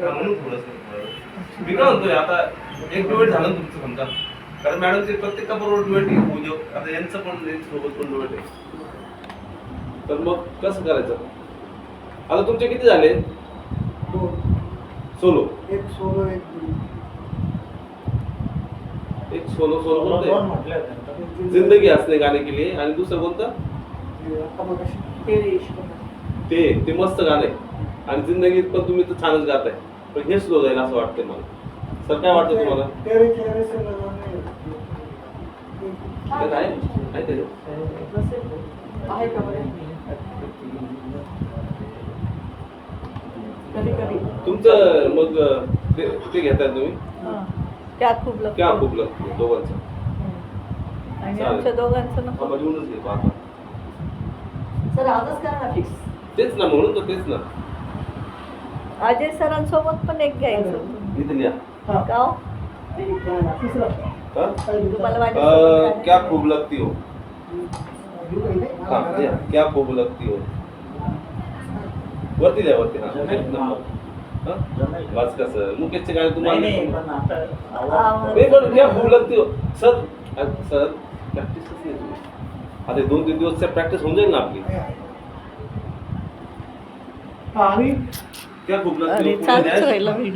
म्हणून थोडंसं मी काय म्हणतोय आता एक डिबेट झालं ना तुमचं समजा, कारण मॅडमचे प्रत्येकाबरोबर डिबेट आहे, आता यांचं पण यांच्यासोबत पण डिबेट आहे, तर मग कसं करायचं? आता तुमचे किती झाले? सोलो एक सोलो एक सोलो कोणतं? जिंदगी हसने गाणे केली आणि दुसरं कोणतं? ते मस्त गाणं आहे आणि जिंदगीत पण तुम्ही तर छानच गाताय, पण हे स्लो जाईल असं वाटतंय मला. सर काय वाटतं तुम्हाला? तुमचं मग ते घेताय तुम्ही? क्या खूप लागतं दोघांचं. आणि आमच्या दोघांचं नको. लिहूनच घेतो आता. सर आजच करा ना फिक्स. तेच ना, म्हणून तर तेच ना. अजय सरांसोबत पण एक घ्यायचं. इथे लिहा. का हो? तुम्हाला वाटतं क्या खूब लगती हो. हाँ लिहा. क्या खूब लगती हो. वरती लिहा, वरती. हाँ एक नंबर. बस का सर, मुकेशचे गाणे तुम्हाला नाही पण क्या खूब लगती हो. सर प्रॅक्टिस कसली आहे तुम्ही? आता 2-3 दिवस प्रॅक्टिस होऊन जाईल ना आपली. आणि क्या खूब लगती हो. चालूच राहिलं व्हिडिओ.